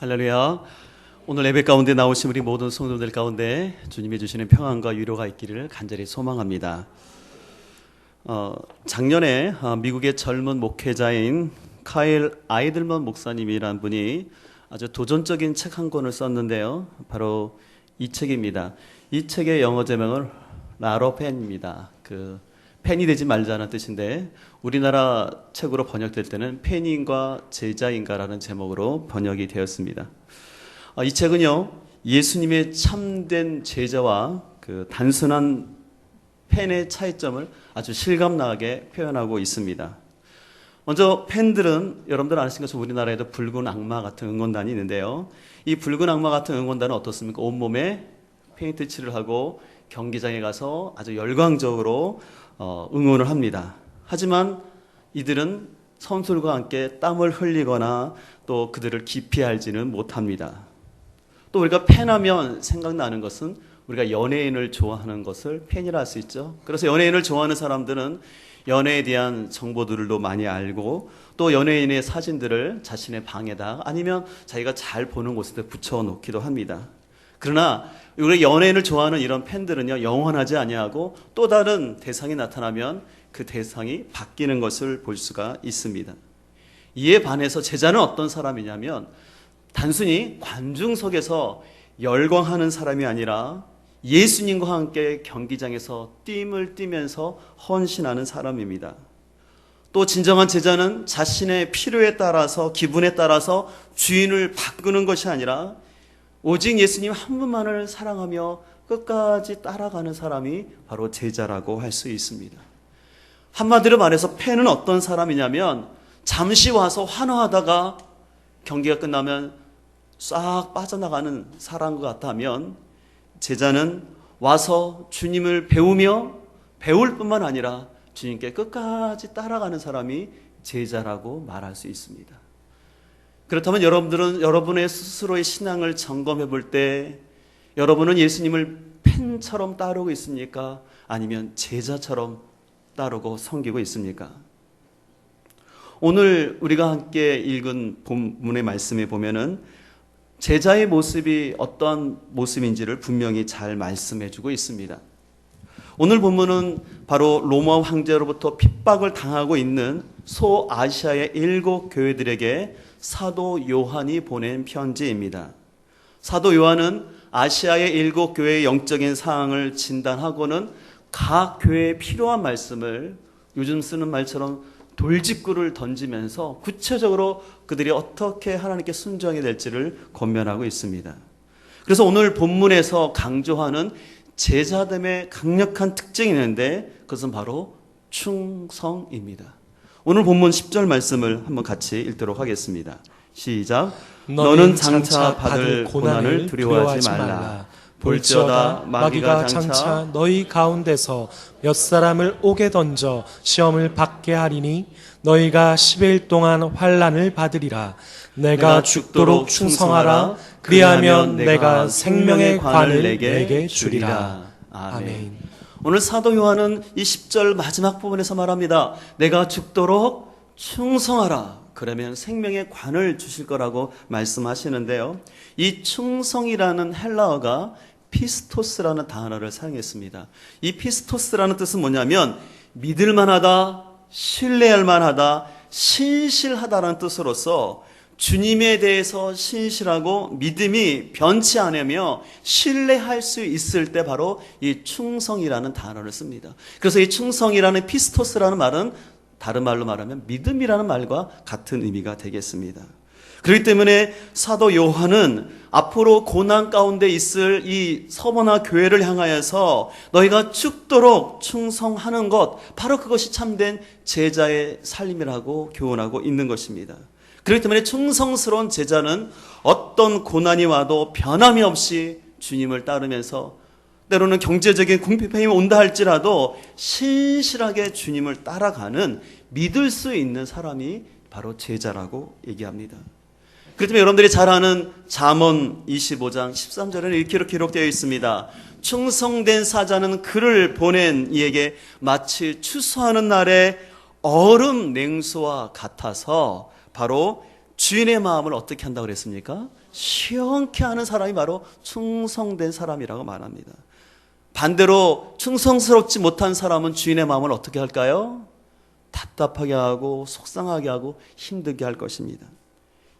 할렐루야. 오늘 예배 가운데 나오신 우리 모든 성도들 가운데 주님이 주시는 평안과 위로가 있기를 간절히 소망합니다. 작년에 미국의 젊은 목회자인 카일 아이들먼 목사님이란 분이 아주 도전적인 책 한 권을 썼는데요. 바로 이 책입니다. 이 책의 영어 제목은 라러펜입니다. 팬이 되지 말자는 뜻인데 우리나라 책으로 번역될 때는 팬인가 제자인가라는 제목으로 번역이 되었습니다. 이 책은요, 예수님의 참된 제자와 단순한 팬의 차이점을 아주 실감나게 표현하고 있습니다. 먼저 팬들은 여러분들 아시는 것처럼 우리나라에도 붉은 악마 같은 응원단이 있는데요. 이 붉은 악마 같은 응원단은 어떻습니까? 온몸에 페인트 칠을 하고 경기장에 가서 아주 열광적으로 응원을 합니다. 하지만 이들은 선수들과 함께 땀을 흘리거나 또 그들을 깊이 알지는 못합니다. 또 우리가 팬하면 생각나는 것은 우리가 연예인을 좋아하는 것을 팬이라 할 수 있죠. 그래서 연예인을 좋아하는 사람들은 연예에 대한 정보들도 많이 알고 또 연예인의 사진들을 자신의 방에다 아니면 자기가 잘 보는 곳에 붙여놓기도 합니다. 그러나 우리 연예인을 좋아하는 이런 팬들은요, 영원하지 아니하고 또 다른 대상이 나타나면 그 대상이 바뀌는 것을 볼 수가 있습니다. 이에 반해서 제자는 어떤 사람이냐면 단순히 관중석에서 열광하는 사람이 아니라 예수님과 함께 경기장에서 띠을 띠면서 헌신하는 사람입니다. 또 진정한 제자는 자신의 필요에 따라서 기분에 따라서 주인을 바꾸는 것이 아니라 오직 예수님 한 분만을 사랑하며 끝까지 따라가는 사람이 바로 제자라고 할 수 있습니다. 한마디로 말해서 팬은 어떤 사람이냐면 잠시 와서 환호하다가 경기가 끝나면 싹 빠져나가는 사람과 같다면 제자는 와서 주님을 배우며 배울 뿐만 아니라 주님께 끝까지 따라가는 사람이 제자라고 말할 수 있습니다. 그렇다면 여러분들은 여러분의 스스로의 신앙을 점검해 볼 때 여러분은 예수님을 팬처럼 따르고 있습니까? 아니면 제자처럼 따르고 섬기고 있습니까? 오늘 우리가 함께 읽은 본문의 말씀에 보면은 제자의 모습이 어떠한 모습인지를 분명히 잘 말씀해 주고 있습니다. 오늘 본문은 바로 로마 황제로부터 핍박을 당하고 있는 소아시아의 7 교회들에게 사도 요한이 보낸 편지입니다. 사도 요한은 아시아의 7 교회의 영적인 상황을 진단하고는 각 교회에 필요한 말씀을 요즘 쓰는 말처럼 돌직구를 던지면서 구체적으로 그들이 어떻게 하나님께 순종해야 될지를 권면하고 있습니다. 그래서 오늘 본문에서 강조하는 제자됨의 강력한 특징이 있는데 그것은 바로 충성입니다. 오늘 본문 10절 말씀을 한번 같이 읽도록 하겠습니다. 시작. 너는 장차 받을 고난을 두려워하지 말라. 볼지어다 마귀가 장차 너희 가운데서 몇 사람을 옥에 던져 시험을 받게 하리니 너희가 10일 동안 환난을 받으리라. 내가 죽도록 충성하라. 그리하면 내가 생명의 관을 내게 주리라. 아멘. 오늘 사도 요한은 이 10절 마지막 부분에서 말합니다. 내가 죽도록 충성하라. 그러면 생명의 관을 주실 거라고 말씀하시는데요. 이 충성이라는 헬라어가 피스토스라는 단어를 사용했습니다. 이 피스토스라는 뜻은 뭐냐면 믿을 만하다, 신뢰할 만하다, 신실하다라는 뜻으로서 주님에 대해서 신실하고 믿음이 변치 않으며 신뢰할 수 있을 때 바로 이 충성이라는 단어를 씁니다. 그래서 이 충성이라는 피스토스라는 말은 다른 말로 말하면 믿음이라는 말과 같은 의미가 되겠습니다. 그렇기 때문에 사도 요한은 앞으로 고난 가운데 있을 이 서머나 교회를 향하여서 너희가 죽도록 충성하는 것, 바로 그것이 참된 제자의 삶이라고 교훈하고 있는 것입니다. 그렇기 때문에 충성스러운 제자는 어떤 고난이 와도 변함이 없이 주님을 따르면서 때로는 경제적인 궁핍함이 온다 할지라도 신실하게 주님을 따라가는 믿을 수 있는 사람이 바로 제자라고 얘기합니다. 그렇기 때문에 여러분들이 잘 아는 잠언 25장 13절에는 이렇게 기록되어 있습니다. 충성된 사자는 그를 보낸 이에게 마치 추수하는 날에 얼음 냉수와 같아서 바로 주인의 마음을 어떻게 한다고 그랬습니까? 시원케 하는 사람이 바로 충성된 사람이라고 말합니다. 반대로 충성스럽지 못한 사람은 주인의 마음을 어떻게 할까요? 답답하게 하고 속상하게 하고 힘들게 할 것입니다.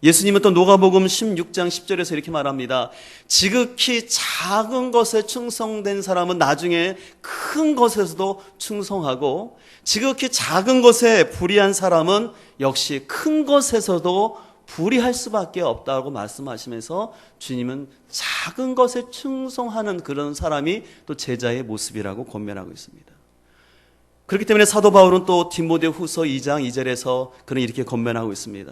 예수님은 또 누가복음 16장 10절에서 이렇게 말합니다. 지극히 작은 것에 충성된 사람은 나중에 큰 것에서도 충성하고, 지극히 작은 것에 불의한 사람은 역시 큰 것에서도 불의할 수밖에 없다고 말씀하시면서 주님은 작은 것에 충성하는 그런 사람이 또 제자의 모습이라고 권면하고 있습니다. 그렇기 때문에 사도 바울은 또 디모데후서 2장 2절에서 그는 이렇게 권면하고 있습니다.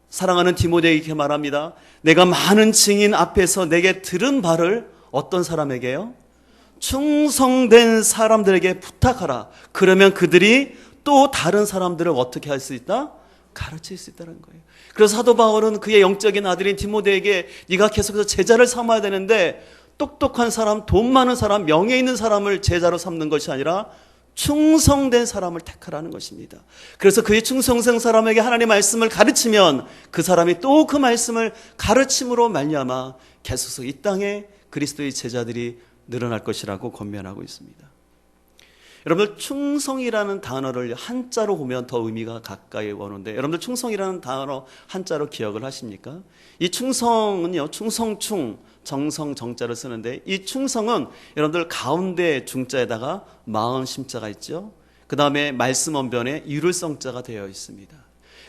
사랑하는 디모데에게 이렇게 말합니다. 내가 많은 증인 앞에서 내게 들은 바를 어떤 사람에게요? 충성된 사람들에게 부탁하라. 그러면 그들이 또 다른 사람들을 어떻게 할 수 있다? 가르칠 수 있다는 거예요. 그래서 사도 바울은 그의 영적인 아들인 디모데에게 네가 계속해서 제자를 삼아야 되는데, 똑똑한 사람, 돈 많은 사람, 명예 있는 사람을 제자로 삼는 것이 아니라 충성된 사람을 택하라는 것입니다. 그래서 그의 충성된 사람에게 하나님의 말씀을 가르치면 그 사람이 또 그 말씀을 가르침으로 말미암아 계속해서 이 땅에 그리스도의 제자들이 늘어날 것이라고 권면하고 있습니다. 여러분들, 충성이라는 단어를 한자로 보면 더 의미가 가까이 오는데, 여러분들 충성이라는 단어 한자로 기억을 하십니까? 이 충성은요, 충성충, 정성, 정자를 쓰는데, 이 충성은 여러분들 가운데 중자에다가 마음 심자가 있죠. 그 다음에 말씀 언변에 유를성자가 되어 있습니다.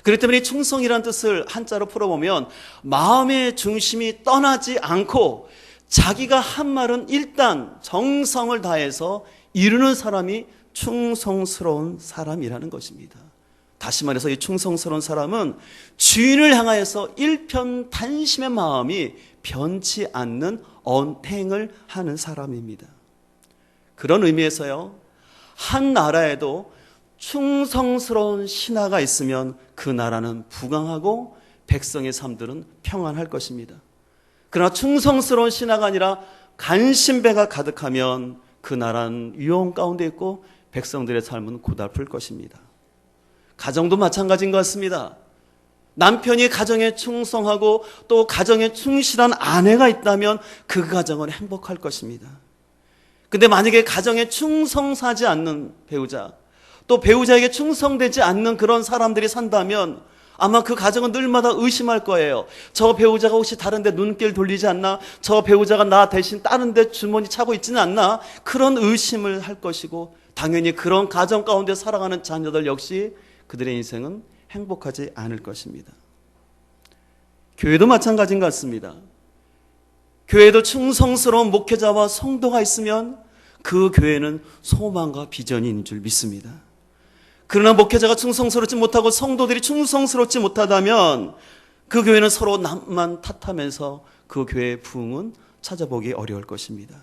그렇기 때문에 이 충성이라는 뜻을 한자로 풀어보면 마음의 중심이 떠나지 않고 자기가 한 말은 일단 정성을 다해서 이루는 사람이 충성스러운 사람이라는 것입니다. 다시 말해서 이 충성스러운 사람은 주인을 향하여서 일편단심의 마음이 변치 않는 언행을 하는 사람입니다. 그런 의미에서요, 한 나라에도 충성스러운 신하가 있으면 그 나라는 부강하고 백성의 삶들은 평안할 것입니다. 그러나 충성스러운 신하가 아니라 간신배가 가득하면 그 나라는 위험 가운데 있고 백성들의 삶은 고달플 것입니다. 가정도 마찬가지인 것 같습니다. 남편이 가정에 충성하고 또 가정에 충실한 아내가 있다면 그 가정은 행복할 것입니다. 근데 만약에 가정에 충성하지 않는 배우자, 또 배우자에게 충성되지 않는 그런 사람들이 산다면 아마 그 가정은 늘마다 의심할 거예요. 저 배우자가 혹시 다른 데 눈길 돌리지 않나? 저 배우자가 나 대신 다른 데 주머니 차고 있지는 않나? 그런 의심을 할 것이고, 당연히 그런 가정 가운데 살아가는 자녀들 역시 그들의 인생은 행복하지 않을 것입니다. 교회도 마찬가지인 것 같습니다. 교회도 충성스러운 목회자와 성도가 있으면 그 교회는 소망과 비전이 있는 줄 믿습니다. 그러나 목회자가 충성스럽지 못하고 성도들이 충성스럽지 못하다면 그 교회는 서로 남만 탓하면서 그 교회의 부흥은 찾아보기 어려울 것입니다.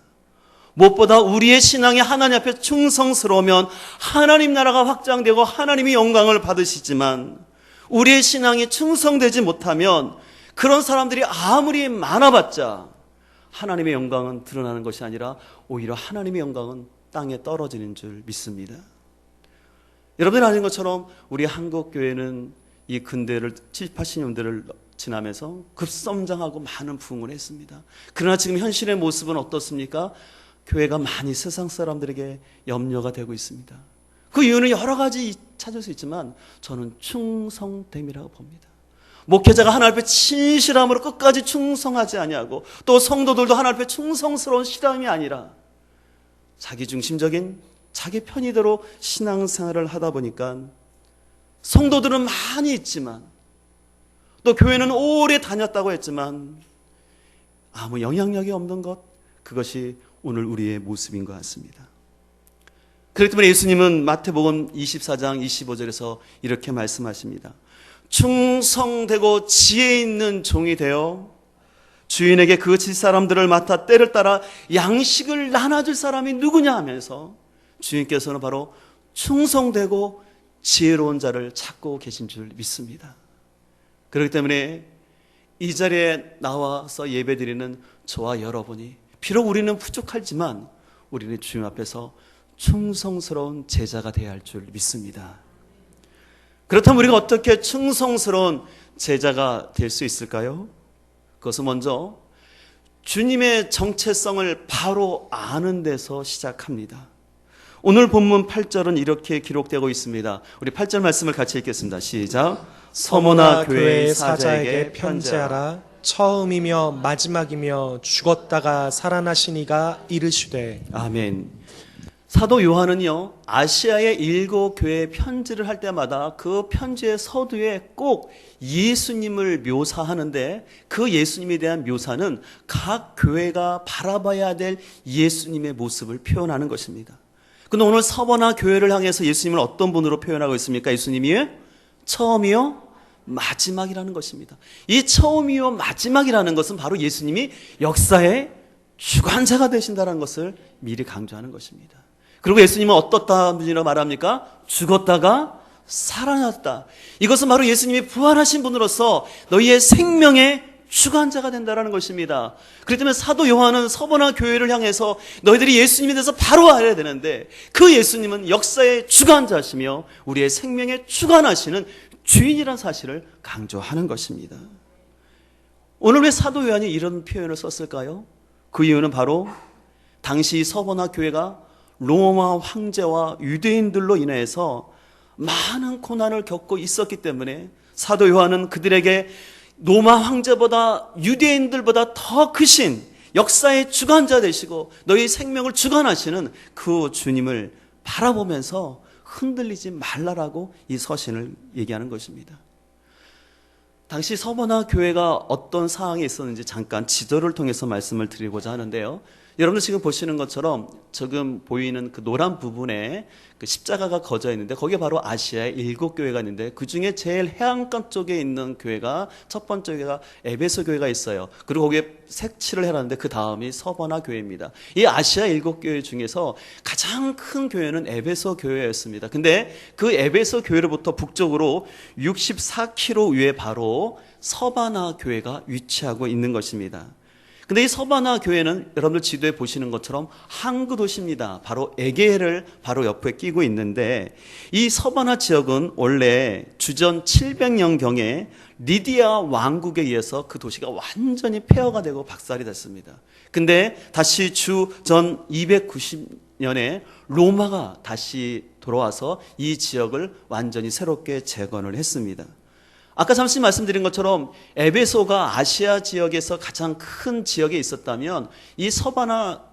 무엇보다 우리의 신앙이 하나님 앞에 충성스러우면 하나님 나라가 확장되고 하나님이 영광을 받으시지만, 우리의 신앙이 충성되지 못하면 그런 사람들이 아무리 많아봤자 하나님의 영광은 드러나는 것이 아니라 오히려 하나님의 영광은 땅에 떨어지는 줄 믿습니다. 여러분들이 아는 것처럼 우리 한국교회는 이 근대를 70, 80년대를 지나면서 급성장하고 많은 부흥을 했습니다. 그러나 지금 현실의 모습은 어떻습니까? 교회가 많이 세상 사람들에게 염려가 되고 있습니다. 그 이유는 여러 가지 찾을 수 있지만 저는 충성됨이라고 봅니다. 목회자가 하나님 앞에 진실함으로 끝까지 충성하지 아니하고, 또 성도들도 하나님 앞에 충성스러운 신앙이 아니라 자기중심적인 자기 편의대로 신앙생활을 하다 보니까 성도들은 많이 있지만, 또 교회는 오래 다녔다고 했지만 아무 영향력이 없는 것, 그것이 오늘 우리의 모습인 것 같습니다. 그렇기 때문에 예수님은 마태복음 24장 25절에서 이렇게 말씀하십니다. 충성되고 지혜 있는 종이 되어 주인에게 그 집사람들을 맡아 때를 따라 양식을 나눠줄 사람이 누구냐 하면서 주인께서는 바로 충성되고 지혜로운 자를 찾고 계신 줄 믿습니다. 그렇기 때문에 이 자리에 나와서 예배드리는 저와 여러분이, 비록 우리는 부족하지만 우리는 주님 앞에서 충성스러운 제자가 되어야 할 줄 믿습니다. 그렇다면 우리가 어떻게 충성스러운 제자가 될 수 있을까요? 그것은 먼저 주님의 정체성을 바로 아는 데서 시작합니다. 오늘 본문 8절은 이렇게 기록되고 있습니다. 우리 8절 말씀을 같이 읽겠습니다. 시작. 서머나 교회의 사자에게 편지하라. 처음이며 마지막이며 죽었다가 살아나신 이가 이르시되. 아멘. 사도 요한은요, 아시아의 7교회에 편지를 할 때마다 그 편지의 서두에 꼭 예수님을 묘사하는데, 그 예수님에 대한 묘사는 각 교회가 바라봐야 될 예수님의 모습을 표현하는 것입니다. 근데 오늘 서머나 교회를 향해서 예수님을 어떤 분으로 표현하고 있습니까? 예수님이 처음이요 마지막이라는 것입니다. 이 처음이요 마지막이라는 것은 바로 예수님이 역사의 주관자가 되신다는 것을 미리 강조하는 것입니다. 그리고 예수님은 어떻다는 분이라고 말합니까? 죽었다가 살아났다. 이것은 바로 예수님이 부활하신 분으로서 너희의 생명의 주관자가 된다는 것입니다. 그렇기 때문에 사도 요한은 서머나 교회를 향해서 너희들이 예수님에 대해서 바로 알아야 되는데, 그 예수님은 역사의 주관자시며 우리의 생명의 주관하시는 주인이라는 사실을 강조하는 것입니다. 오늘 왜 사도 요한이 이런 표현을 썼을까요? 그 이유는 바로 당시 서머나 교회가 로마 황제와 유대인들로 인해서 많은 고난을 겪고 있었기 때문에 사도 요한은 그들에게 로마 황제보다 유대인들보다 더 크신 역사의 주관자 되시고 너희 생명을 주관하시는 그 주님을 바라보면서 흔들리지 말라라고 이 서신을 얘기하는 것입니다. 당시 서머나 교회가 어떤 상황에 있었는지 잠깐 지도를 통해서 말씀을 드리고자 하는데요. 여러분들 지금 보시는 것처럼 지금 보이는 그 노란 부분에 그 십자가가 거져 있는데, 거기에 바로 아시아의 7교회가 있는데, 그 중에 제일 해안가 쪽에 있는 교회가, 첫 번째 교회가 에베소 교회가 있어요. 그리고 거기에 색칠을 해놨는데 그 다음이 서머나 교회입니다. 이 아시아 7교회 중에서 가장 큰 교회는 에베소 교회였습니다. 근데 그 에베소 교회로부터 북쪽으로 64km 위에 바로 서바나 교회가 위치하고 있는 것입니다. 근데 이 서바나 교회는 여러분들 지도에 보시는 것처럼 항구 도시입니다. 바로 에게해를 바로 옆에 끼고 있는데, 이 서바나 지역은 원래 주전 700년경에 리디아 왕국에 의해서 그 도시가 완전히 폐허가 되고 박살이 됐습니다. 근데 다시 주전 290년에 로마가 다시 돌아와서 이 지역을 완전히 새롭게 재건을 했습니다. 아까 잠시 말씀드린 것처럼 에베소가 아시아 지역에서 가장 큰 지역에 있었다면, 이 서바나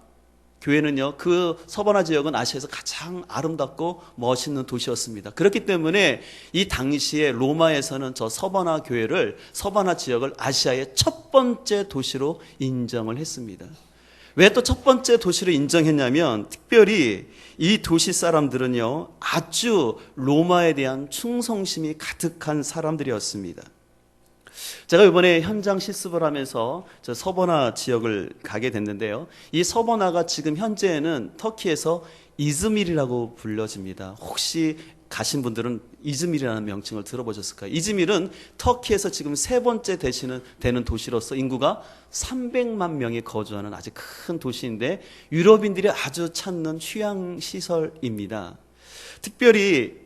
교회는요, 그 서바나 지역은 아시아에서 가장 아름답고 멋있는 도시였습니다. 그렇기 때문에 이 당시에 로마에서는 저 서바나 교회를, 서바나 지역을 아시아의 첫 번째 도시로 인정을 했습니다. 왜 또 첫 번째 도시로 인정했냐면, 특별히 이 도시 사람들은요, 아주 로마에 대한 충성심이 가득한 사람들이었습니다. 제가 이번에 현장 실습을 하면서 저 서버나 지역을 가게 됐는데요. 이 서버나가 지금 현재는 터키에서 이즈밀이라고 불려집니다. 혹시 가신 분들은 이즈밀이라는 명칭을 들어보셨을까요? 이즈밀은 터키에서 지금 세 번째 되는 도시로서 인구가 300만 명이 거주하는 아주 큰 도시인데, 유럽인들이 아주 찾는 휴양시설입니다. 특별히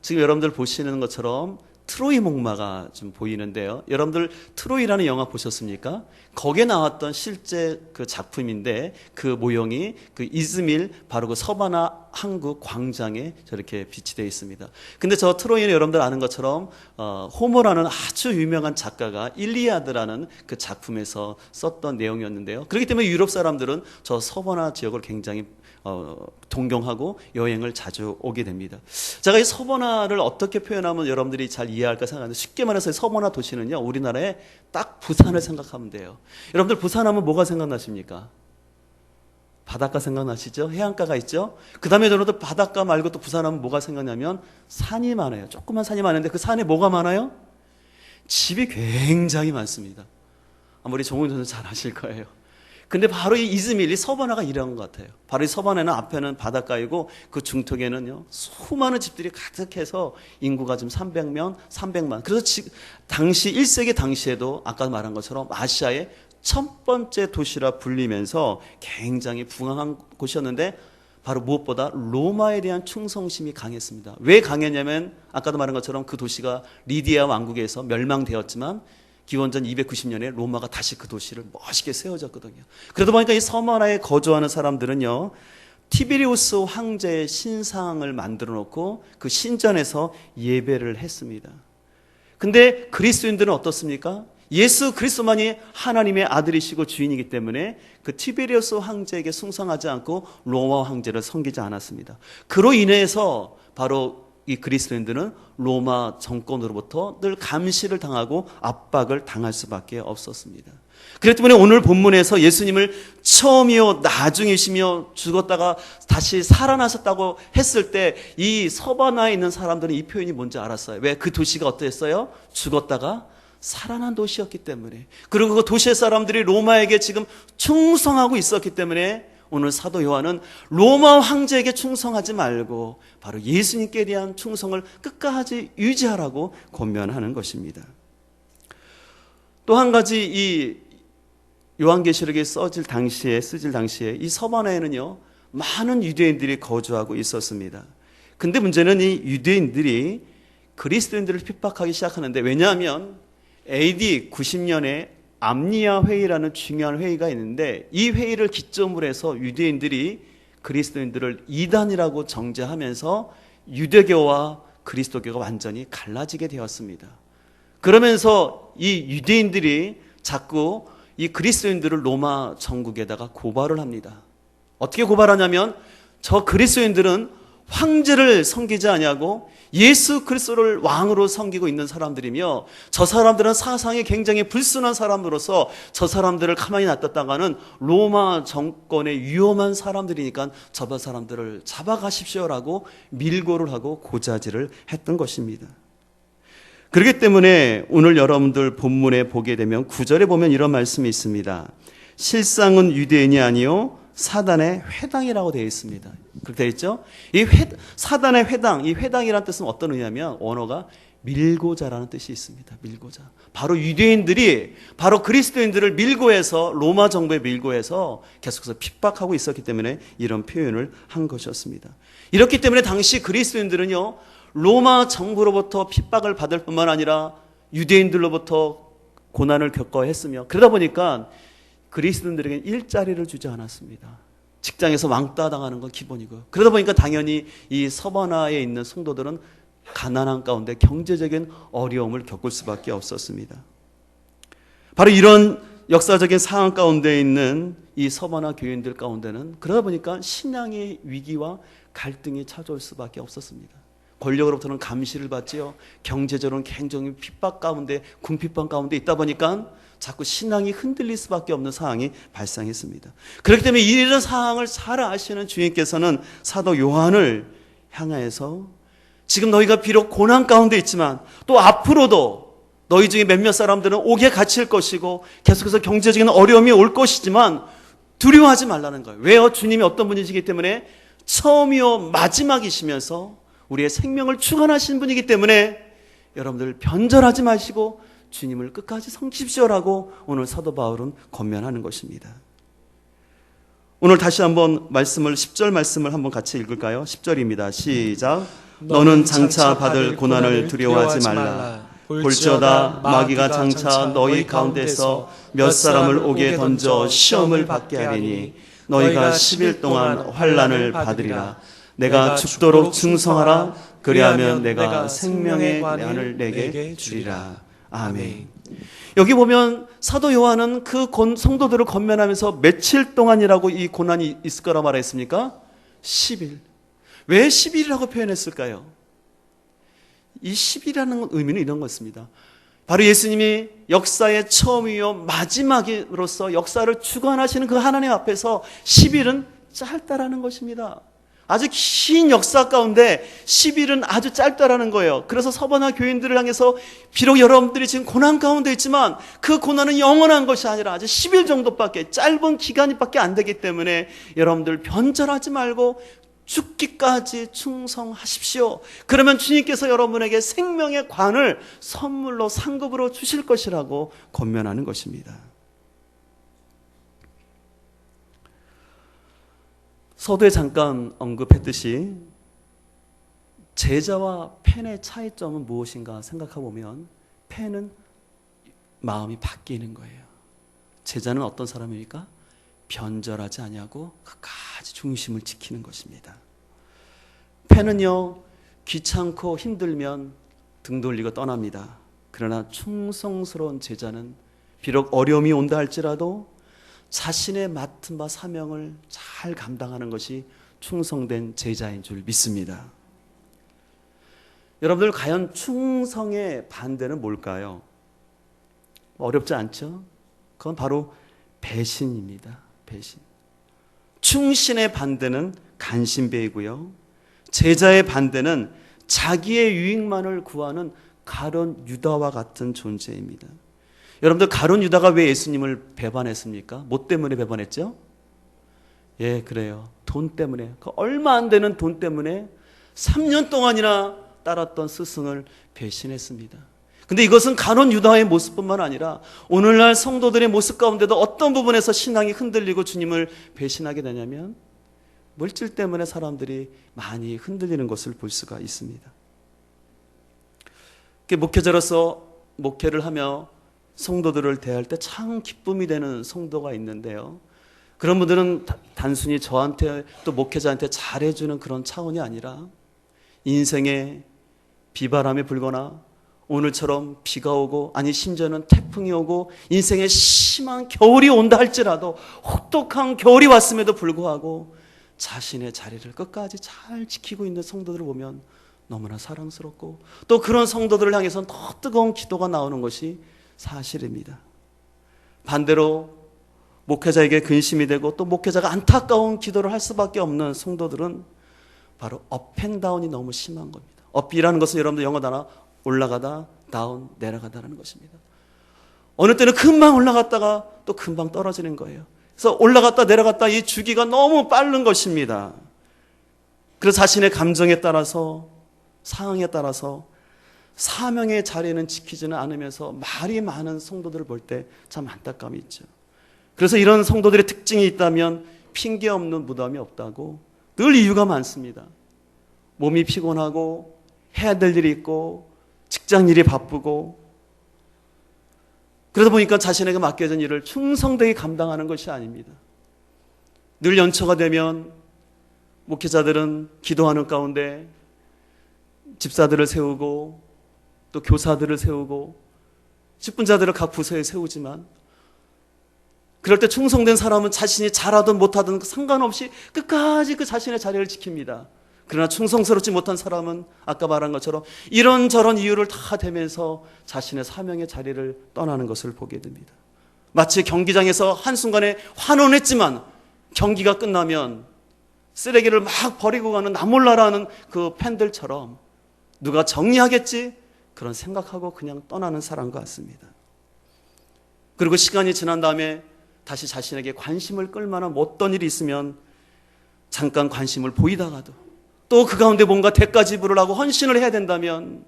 지금 여러분들 보시는 것처럼 트로이 목마가 좀 보이는데요. 여러분들 트로이라는 영화 보셨습니까? 거기에 나왔던 실제 그 작품인데, 그 모형이 그 이즈밀 바로 그 서바나 항구 광장에 저렇게 비치되어 있습니다. 근데 저 트로이는 여러분들 아는 것처럼 호모라는 아주 유명한 작가가 일리아드라는 그 작품에서 썼던 내용이었는데요. 그렇기 때문에 유럽 사람들은 저 서바나 지역을 굉장히 동경하고 여행을 자주 오게 됩니다. 제가 이 서버나를 어떻게 표현하면 여러분들이 잘 이해할까 생각하는데, 쉽게 말해서 서버나 도시는요, 우리나라의 딱 부산을 생각하면 돼요. 여러분들 부산하면 뭐가 생각나십니까? 바닷가 생각나시죠? 해안가가 있죠? 그 다음에 여러분들 바닷가 말고 또 부산하면 뭐가 생각나면 산이 많아요. 조그만 산이 많은데 그 산에 뭐가 많아요? 집이 굉장히 많습니다. 아마 우리 정훈 선수 잘 아실 거예요. 근데 바로 이 이즈밀, 이 서바나가 이런 것 같아요. 바로 이 서바나는 앞에는 바닷가이고 그 중턱에는요, 수많은 집들이 가득해서 인구가 지금 300만. 그래서 당시 1세기 당시에도 아까 말한 것처럼 아시아의 첫 번째 도시라 불리면서 굉장히 부강한 곳이었는데, 바로 무엇보다 로마에 대한 충성심이 강했습니다. 왜 강했냐면 아까도 말한 것처럼 그 도시가 리디아 왕국에서 멸망되었지만 기원전 290년에 로마가 다시 그 도시를 멋있게 세워졌거든요. 그러다 보니까 이 섬 하나에 거주하는 사람들은요, 티베리우스 황제의 신상을 만들어 놓고 그 신전에서 예배를 했습니다. 근데 그리스도인들은 어떻습니까? 예수 그리스도만이 하나님의 아들이시고 주인이기 때문에 그 티베리우스 황제에게 숭상하지 않고 로마 황제를 섬기지 않았습니다. 그로 인해서 바로 이 그리스도인들은 로마 정권으로부터 늘 감시를 당하고 압박을 당할 수밖에 없었습니다. 그렇기 때문에 오늘 본문에서 예수님을 처음이요 나중이시며 죽었다가 다시 살아나셨다고 했을 때 이 서바나에 있는 사람들은 이 표현이 뭔지 알았어요. 왜? 그 도시가 어땠어요? 죽었다가 살아난 도시였기 때문에. 그리고 그 도시의 사람들이 로마에게 지금 충성하고 있었기 때문에 오늘 사도 요한은 로마 황제에게 충성하지 말고 바로 예수님께 대한 충성을 끝까지 유지하라고 권면하는 것입니다. 또 한 가지 이 요한계시록에 쓰질 당시에 이 서바나에는요, 많은 유대인들이 거주하고 있었습니다. 근데 문제는 이 유대인들이 그리스도인들을 핍박하기 시작하는데, 왜냐하면 AD 90년에 암니아 회의라는 중요한 회의가 있는데 이 회의를 기점으로 해서 유대인들이 그리스도인들을 이단이라고 정죄하면서 유대교와 그리스도교가 완전히 갈라지게 되었습니다. 그러면서 이 유대인들이 자꾸 이 그리스도인들을 로마 정국에다가 고발을 합니다. 어떻게 고발하냐면 저 그리스도인들은 황제를 섬기지 아니하고 예수 그리스도를 왕으로 섬기고 있는 사람들이며 저 사람들은 사상이 굉장히 불순한 사람으로서 저 사람들을 가만히 놔뒀다가는 로마 정권의 위험한 사람들이니까 저 사람들을 잡아가십시오라고 밀고를 하고 고자질을 했던 것입니다. 그렇기 때문에 오늘 여러분들 본문에 보게 되면 9절에 보면 이런 말씀이 있습니다. 실상은 유대인이 아니요 사단의 회당이라고 되어 있습니다. 그렇게 되어 있죠? 사단의 회당, 이 회당이라는 뜻은 어떤 의미냐면 언어가 밀고자라는 뜻이 있습니다. 밀고자. 바로 유대인들이 바로 그리스도인들을 밀고해서 로마 정부에 밀고해서 계속해서 핍박하고 있었기 때문에 이런 표현을 한 것이었습니다. 이렇기 때문에 당시 그리스도인들은요, 로마 정부로부터 핍박을 받을 뿐만 아니라 유대인들로부터 고난을 겪어야 했으며, 그러다 보니까 그리스도인들에게 일자리를 주지 않았습니다. 직장에서 왕따 당하는 건 기본이고요. 그러다 보니까 당연히 이 서바나에 있는 성도들은 가난한 가운데 경제적인 어려움을 겪을 수밖에 없었습니다. 바로 이런 역사적인 상황 가운데 있는 이 서바나 교인들 가운데는 그러다 보니까 신앙의 위기와 갈등이 찾아올 수밖에 없었습니다. 권력으로부터는 감시를 받지요. 경제적으로는 굉장히 핍박 가운데, 궁핍한 가운데 있다 보니까 자꾸 신앙이 흔들릴 수밖에 없는 상황이 발생했습니다. 그렇기 때문에 이런 상황을 잘 아시는 주님께서는 사도 요한을 향하여서 지금 너희가 비록 고난 가운데 있지만 또 앞으로도 너희 중에 몇몇 사람들은 옥에 갇힐 것이고 계속해서 경제적인 어려움이 올 것이지만 두려워하지 말라는 거예요. 왜요? 주님이 어떤 분이시기 때문에 처음이요 마지막이시면서 우리의 생명을 주관하신 분이기 때문에 여러분들 변절하지 마시고 주님을 끝까지 섬기십시오라고 오늘 사도 바울은 권면하는 것입니다. 오늘 다시 한번 10절 말씀을 한번 같이 읽을까요? 10절입니다. 시작. 너는 장차 받을 고난을 두려워하지 말라. 볼지어다 마귀가 장차 너희 가운데서 몇 사람을 옥에 던져 시험을 받게 하리니 너희가 10일 동안 환난을 받으리라. 내가 죽도록 충성하라. 그리하면 내가 생명의 관을 내게 주리라. 아멘. 여기 보면 사도 요한은 그 성도들을 권면하면서 며칠 동안이라고 이 고난이 있을 거라 말했습니까? 10일. 왜 10일이라고 표현했을까요? 이 10일이라는 의미는 이런 것입니다. 바로 예수님이 역사의 처음이요 마지막으로서 역사를 주관하시는 그 하나님 앞에서 10일은 짧다라는 것입니다. 아주 긴 역사 가운데 10일은 아주 짧다라는 거예요. 그래서 서바나 교인들을 향해서 비록 여러분들이 지금 고난 가운데 있지만 그 고난은 영원한 것이 아니라 아주 10일 정도밖에, 짧은 기간밖에 안 되기 때문에 여러분들 변절하지 말고 죽기까지 충성하십시오. 그러면 주님께서 여러분에게 생명의 관을 선물로 상급으로 주실 것이라고 권면하는 것입니다. 서두에 잠깐 언급했듯이 제자와 펜의 차이점은 무엇인가 생각해 보면 펜은 마음이 바뀌는 거예요. 제자는 어떤 사람입니까? 변절하지 아니하고 끝까지 중심을 지키는 것입니다. 펜은요, 귀찮고 힘들면 등 돌리고 떠납니다. 그러나 충성스러운 제자는 비록 어려움이 온다 할지라도 자신의 맡은 바 사명을 잘 감당하는 것이 충성된 제자인 줄 믿습니다. 여러분들, 과연 충성의 반대는 뭘까요? 어렵지 않죠? 그건 바로 배신입니다. 배신. 충신의 반대는 간신배이고요, 제자의 반대는 자기의 유익만을 구하는 가룟 유다와 같은 존재입니다. 여러분들, 가룟 유다가 왜 예수님을 배반했습니까? 뭐 때문에 배반했죠? 예, 그래요. 돈 때문에. 그 얼마 안 되는 돈 때문에 3년 동안이나 따랐던 스승을 배신했습니다. 근데 이것은 가룟 유다의 모습뿐만 아니라 오늘날 성도들의 모습 가운데도 어떤 부분에서 신앙이 흔들리고 주님을 배신하게 되냐면 물질 때문에 사람들이 많이 흔들리는 것을 볼 수가 있습니다. 목회자로서 목회를 하며 성도들을 대할 때 참 기쁨이 되는 성도가 있는데요, 그런 분들은 단순히 저한테 또 목회자한테 잘해주는 그런 차원이 아니라 인생에 비바람이 불거나 오늘처럼 비가 오고, 아니 심지어는 태풍이 오고 인생에 심한 겨울이 온다 할지라도, 혹독한 겨울이 왔음에도 불구하고 자신의 자리를 끝까지 잘 지키고 있는 성도들을 보면 너무나 사랑스럽고, 또 그런 성도들을 향해서는 더 뜨거운 기도가 나오는 것이 사실입니다. 반대로 목회자에게 근심이 되고 또 목회자가 안타까운 기도를 할 수밖에 없는 성도들은 바로 업앤다운이 너무 심한 겁니다. 업이라는 것은 여러분들 영어 단어 올라가다 다운, 내려가다라는 것입니다. 어느 때는 금방 올라갔다가 또 금방 떨어지는 거예요. 그래서 올라갔다 내려갔다 이 주기가 너무 빠른 것입니다. 그래서 자신의 감정에 따라서, 상황에 따라서 사명의 자리는 지키지는 않으면서 말이 많은 성도들을 볼 때 참 안타까움이 있죠. 그래서 이런 성도들의 특징이 있다면 핑계 없는 무덤이 없다고, 늘 이유가 많습니다. 몸이 피곤하고 해야 될 일이 있고 직장 일이 바쁘고, 그러다 보니까 자신에게 맡겨진 일을 충성되게 감당하는 것이 아닙니다. 늘 연초가 되면 목회자들은 기도하는 가운데 집사들을 세우고 또 교사들을 세우고 직분자들을 각 부서에 세우지만, 그럴 때 충성된 사람은 자신이 잘하든 못하든 상관없이 끝까지 그 자신의 자리를 지킵니다. 그러나 충성스럽지 못한 사람은 아까 말한 것처럼 이런저런 이유를 다 대면서 자신의 사명의 자리를 떠나는 것을 보게 됩니다. 마치 경기장에서 한순간에 환원했지만 경기가 끝나면 쓰레기를 막 버리고 가는 나 몰라라 하는 그 팬들처럼 누가 정리하겠지? 그런 생각하고 그냥 떠나는 사람과 같습니다. 그리고 시간이 지난 다음에 다시 자신에게 관심을 끌만한 어떤 일이 있으면 잠깐 관심을 보이다가도 또 그 가운데 뭔가 대가 지불을 하고 헌신을 해야 된다면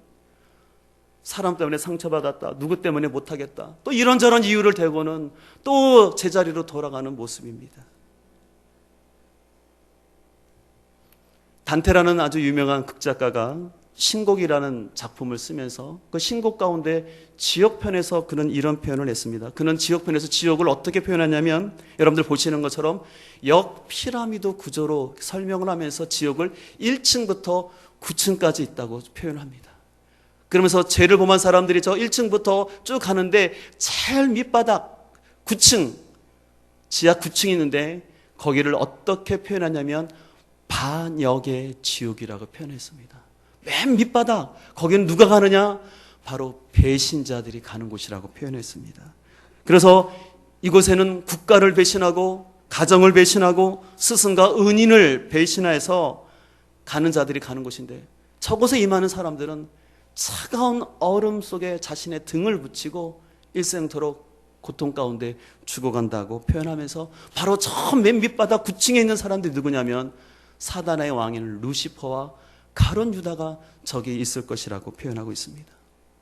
사람 때문에 상처받았다, 누구 때문에 못하겠다, 또 이런저런 이유를 대고는 또 제자리로 돌아가는 모습입니다. 단테라는 아주 유명한 극작가가 신곡이라는 작품을 쓰면서 그 신곡 가운데 지옥편에서 그는 이런 표현을 했습니다. 그는 지옥편에서 지옥을 어떻게 표현하냐면, 여러분들 보시는 것처럼 역 피라미드 구조로 설명을 하면서 지옥을 1층부터 9층까지 있다고 표현합니다. 그러면서 죄를 범한 사람들이 저 1층부터 쭉 가는데 제일 밑바닥 9층, 지하 9층이 있는데 거기를 어떻게 표현하냐면 반역의 지옥이라고 표현했습니다. 맨 밑바닥, 거기는 누가 가느냐? 바로 배신자들이 가는 곳이라고 표현했습니다. 그래서 이곳에는 국가를 배신하고 가정을 배신하고 스승과 은인을 배신해서 가는 자들이 가는 곳인데, 저곳에 임하는 사람들은 차가운 얼음 속에 자신의 등을 붙이고 일생토록 고통 가운데 죽어간다고 표현하면서, 바로 저 맨 밑바닥 9층에 있는 사람들이 누구냐면 사단의 왕인 루시퍼와 가룟 유다가 저기 있을 것이라고 표현하고 있습니다.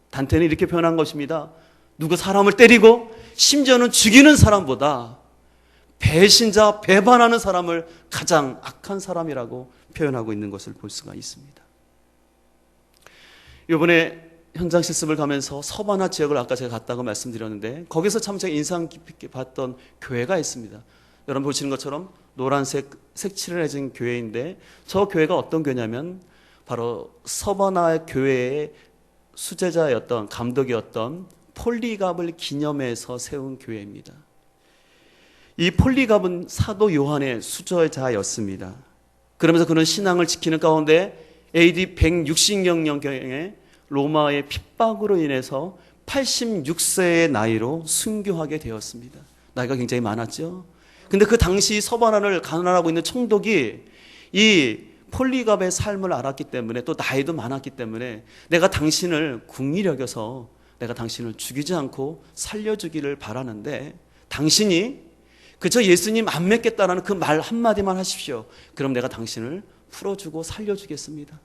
단테는 이렇게 표현한 것입니다. 누구 사람을 때리고 심지어는 죽이는 사람보다 배신자, 배반하는 사람을 가장 악한 사람이라고 표현하고 있는 것을 볼 수가 있습니다. 이번에 현장 실습을 가면서 서바나 지역을 아까 제가 갔다고 말씀드렸는데 거기서 참 제가 인상 깊게 봤던 교회가 있습니다. 여러분 보시는 것처럼 노란색 색칠을 해진 교회인데 저 교회가 어떤 교회냐면 바로 서바나 교회의 수제자였던 감독이었던 폴리갑을 기념해서 세운 교회입니다. 이 폴리갑은 사도 요한의 수제자였습니다. 그러면서 그는 신앙을 지키는 가운데 AD 160년경에 로마의 핍박으로 인해서 86세의 나이로 순교하게 되었습니다. 나이가 굉장히 많았죠. 근데 그 당시 서바나를 가난하고 있는 총독이 이 폴리갑의 삶을 알았기 때문에 또 나이도 많았기 때문에 내가 당신을 궁일히 여겨서 내가 당신을 죽이지 않고 살려주기를 바라는데 당신이 그저 예수님 안 믿겠다라는 그 말 한마디만 하십시오. 그럼 내가 당신을 풀어주고 살려주겠습니다.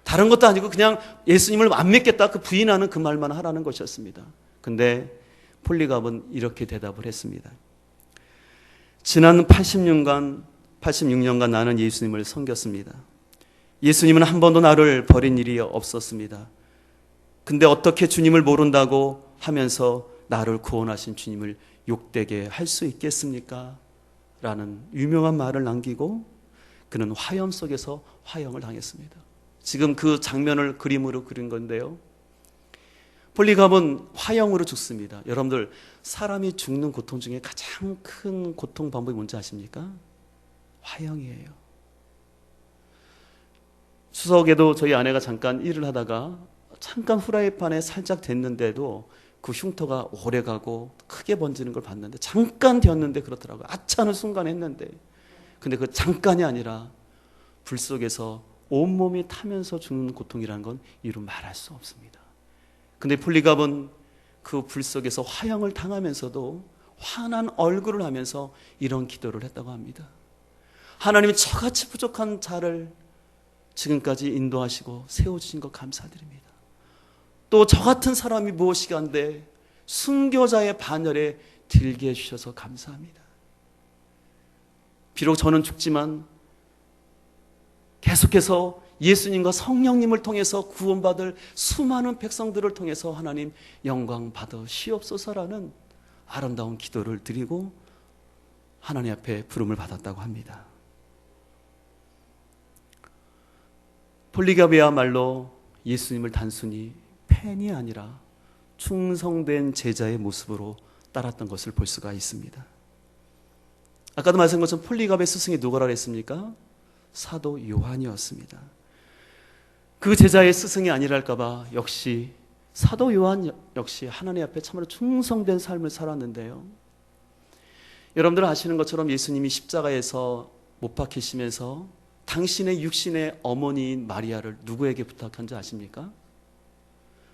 다른 것도 아니고 그냥 예수님을 안 믿겠다 그 부인하는 그 말만 하라는 것이었습니다. 근데 폴리갑은 이렇게 대답을 했습니다. 지난 86년간 나는 예수님을 섬겼습니다. 예수님은 한 번도 나를 버린 일이 없었습니다. 근데 어떻게 주님을 모른다고 하면서 나를 구원하신 주님을 욕되게 할 수 있겠습니까? 라는 유명한 말을 남기고 그는 화염 속에서 화형을 당했습니다. 지금 그 장면을 그림으로 그린 건데요. 폴리갑은 화형으로 죽습니다. 여러분들 사람이 죽는 고통 중에 가장 큰 고통 방법이 뭔지 아십니까? 화형이에요. 추석에도 저희 아내가 잠깐 일을 하다가 잠깐 후라이팬에 살짝 댔는데도 그 흉터가 오래가고 크게 번지는 걸 봤는데 잠깐 되었는데 그렇더라고요. 아차는 순간 했는데 근데 그 잠깐이 아니라 불 속에서 온몸이 타면서 죽는 고통이라는 건 이루 말할 수 없습니다. 근데 폴리갑은 그 불 속에서 화형을 당하면서도 환한 얼굴을 하면서 이런 기도를 했다고 합니다. 하나님이 저같이 부족한 자를 지금까지 인도하시고 세워주신 것 감사드립니다. 또 저 같은 사람이 무엇이간데 순교자의 반열에 들게 해주셔서 감사합니다. 비록 저는 죽지만 계속해서 예수님과 성령님을 통해서 구원받을 수많은 백성들을 통해서 하나님 영광 받으시옵소서라는 아름다운 기도를 드리고 하나님 앞에 부름을 받았다고 합니다. 폴리갑이야말로 예수님을 단순히 팬이 아니라 충성된 제자의 모습으로 따랐던 것을 볼 수가 있습니다. 아까도 말씀한 것처럼 폴리갑의 스승이 누구라 했습니까? 사도 요한이었습니다. 그 제자의 스승이 아니랄까 봐 역시 사도 요한 역시 하나님 앞에 참으로 충성된 삶을 살았는데요. 여러분들 아시는 것처럼 예수님이 십자가에서 못 박히시면서 당신의 육신의 어머니인 마리아를 누구에게 부탁한지 아십니까?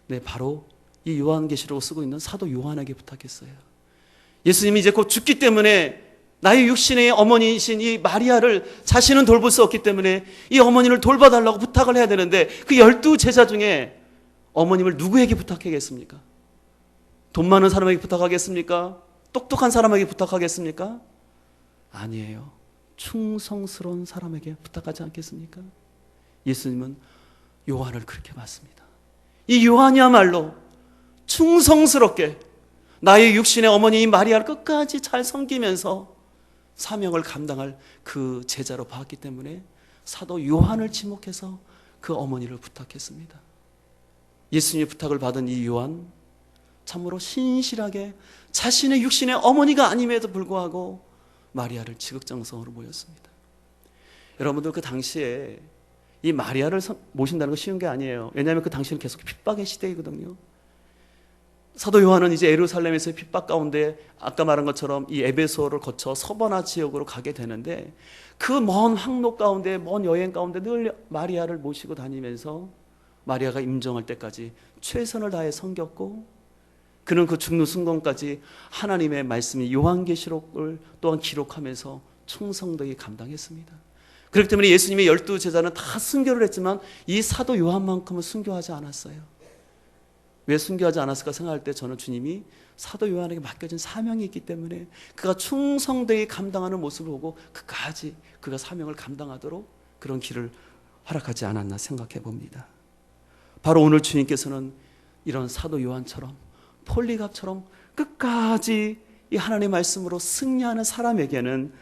네, 바로 이 요한계시록을 쓰고 있는 사도 요한에게 부탁했어요. 예수님이 이제 곧 죽기 때문에 나의 육신의 어머니이신 이 마리아를 자신은 돌볼 수 없기 때문에 이 어머니를 돌봐달라고 부탁을 해야 되는데 그 12제자 중에 어머님을 누구에게 부탁하겠습니까? 돈 많은 사람에게 부탁하겠습니까? 똑똑한 사람에게 부탁하겠습니까? 아니에요. 충성스러운 사람에게 부탁하지 않겠습니까? 예수님은 요한을 그렇게 봤습니다. 이 요한이야말로 충성스럽게 나의 육신의 어머니인 마리아를 끝까지 잘 섬기면서 사명을 감당할 그 제자로 봤기 때문에 사도 요한을 지목해서 그 어머니를 부탁했습니다. 예수님의 부탁을 받은 이 요한 참으로 신실하게 자신의 육신의 어머니가 아님에도 불구하고 마리아를 지극정성으로 모였습니다. 여러분들 그 당시에 이 마리아를 모신다는 거 쉬운 게 아니에요. 왜냐하면 그 당시는 계속 핍박의 시대이거든요. 사도 요한은 이제 예루살렘에서의 핍박 가운데 아까 말한 것처럼 이 에베소를 거쳐 서바나 지역으로 가게 되는데 그 먼 항로 가운데 먼 여행 가운데 늘 마리아를 모시고 다니면서 마리아가 임종할 때까지 최선을 다해 섬겼고 그는 그 죽는 순간까지 하나님의 말씀이 요한계시록을 또한 기록하면서 충성되게 감당했습니다. 그렇기 때문에 예수님의 12제자는 다 순교를 했지만 이 사도 요한만큼은 순교하지 않았어요. 왜 순교하지 않았을까 생각할 때 저는 주님이 사도 요한에게 맡겨진 사명이 있기 때문에 그가 충성되게 감당하는 모습을 보고 끝까지 그가 사명을 감당하도록 그런 길을 허락하지 않았나 생각해 봅니다. 바로 오늘 주님께서는 이런 사도 요한처럼 폴리갑처럼 끝까지 이 하나님의 말씀으로 승리하는 사람에게는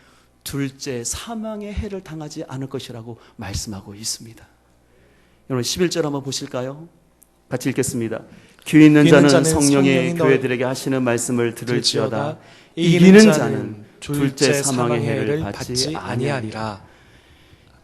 둘째 사망의 해를 당하지 않을 것이라고 말씀하고 있습니다. 여러분 11절 한번 보실까요? 같이 읽겠습니다. 귀 있는 자는 성령이 교회들에게 하시는 말씀을 들을지어다. 이기는 자는 둘째 사망의 해를 받지 아니하리라.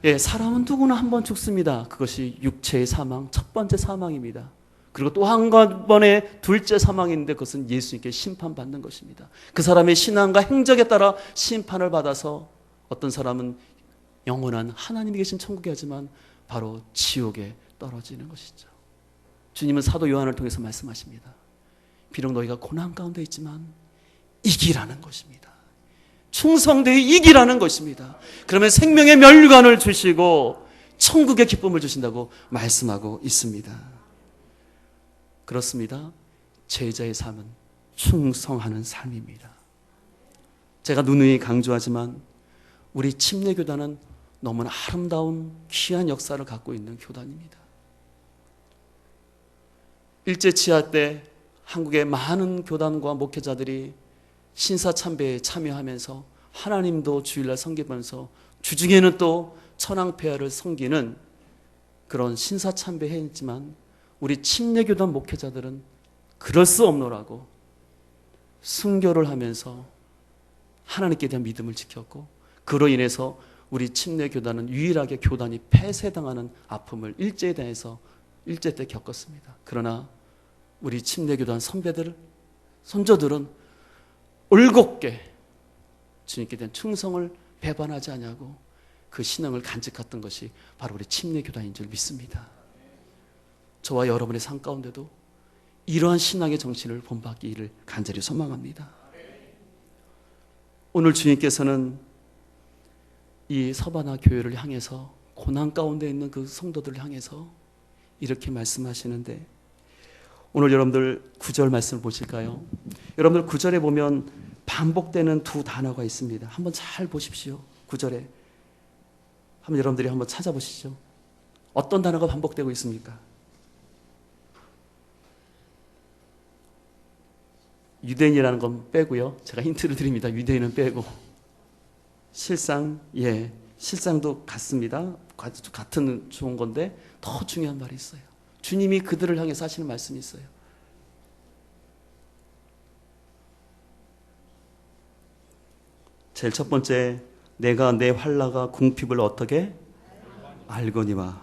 예, 사람은 누구나 한 번 죽습니다. 그것이 육체의 사망, 첫 번째 사망입니다. 그리고 또 한 번의 둘째 사망인데 그것은 예수님께 심판받는 것입니다. 그 사람의 신앙과 행적에 따라 심판을 받아서 어떤 사람은 영원한 하나님이 계신 천국에 하지만 바로 지옥에 떨어지는 것이죠. 주님은 사도 요한을 통해서 말씀하십니다. 비록 너희가 고난 가운데 있지만 이기라는 것입니다. 충성되이 이기라는 것입니다. 그러면 생명의 면류관을 주시고 천국의 기쁨을 주신다고 말씀하고 있습니다. 그렇습니다. 제자의 삶은 충성하는 삶입니다. 제가 누누이 강조하지만 우리 침례교단은 너무나 아름다운 귀한 역사를 갖고 있는 교단입니다. 일제치하 때 한국의 많은 교단과 목회자들이 신사참배에 참여하면서 하나님도 주일날 섬기면서 주중에는 또 천황폐하를 섬기는 그런 신사참배 했지만 우리 침례교단 목회자들은 그럴 수 없노라고 순교를 하면서 하나님께 대한 믿음을 지켰고 그로 인해서 우리 침례교단은 유일하게 교단이 폐쇄당하는 아픔을 일제에 대해서 일제 때 겪었습니다. 그러나 우리 침례교단 선배들, 선조들은 올곧게 주님께 대한 충성을 배반하지 않냐고 그 신앙을 간직했던 것이 바로 우리 침례교단인 줄 믿습니다. 저와 여러분의 삶 가운데도 이러한 신앙의 정신을 본받기를 간절히 소망합니다. 오늘 주님께서는 이 서바나 교회를 향해서 고난 가운데 있는 그 성도들을 향해서 이렇게 말씀하시는데 오늘 여러분들 9절 말씀을 보실까요? 여러분들 9절에 보면 반복되는 두 단어가 있습니다. 한번 잘 보십시오. 9절에 한번 여러분들이 한번 찾아보시죠. 어떤 단어가 반복되고 있습니까? 유대인이라는 건 빼고요. 제가 힌트를 드립니다. 유대인은 빼고 실상도 같습니다. 같은 좋은 건데 더 중요한 말이 있어요. 주님이 그들을 향해서 하시는 말씀이 있어요. 제일 첫 번째, 내가 내 활라가 궁핍을 어떻게 알거니와.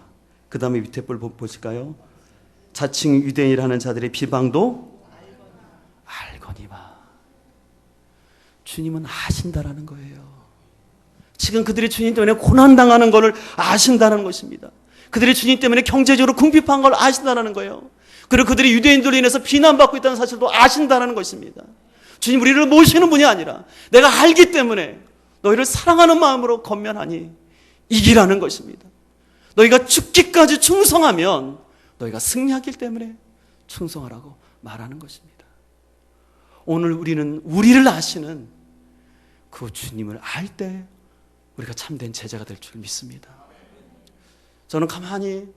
그 다음에 밑에 볼 보실까요? 자칭 유대인이라는 자들의 비방도 알거니와. 주님은 아신다라는 거예요. 지금 그들이 주님 때문에 고난당하는 것을 아신다는 것입니다. 그들이 주님 때문에 경제적으로 궁핍한 걸 아신다는 거예요. 그리고 그들이 유대인들로 인해서 비난받고 있다는 사실도 아신다는 것입니다. 주님 우리를 모시는 분이 아니라 내가 알기 때문에 너희를 사랑하는 마음으로 권면하니 이기라는 것입니다. 너희가 죽기까지 충성하면 너희가 승리하기 때문에 충성하라고 말하는 것입니다. 오늘 우리는 우리를 아시는 그 주님을 알 때 우리가 참된 제자가 될 줄 믿습니다. 저는 가만히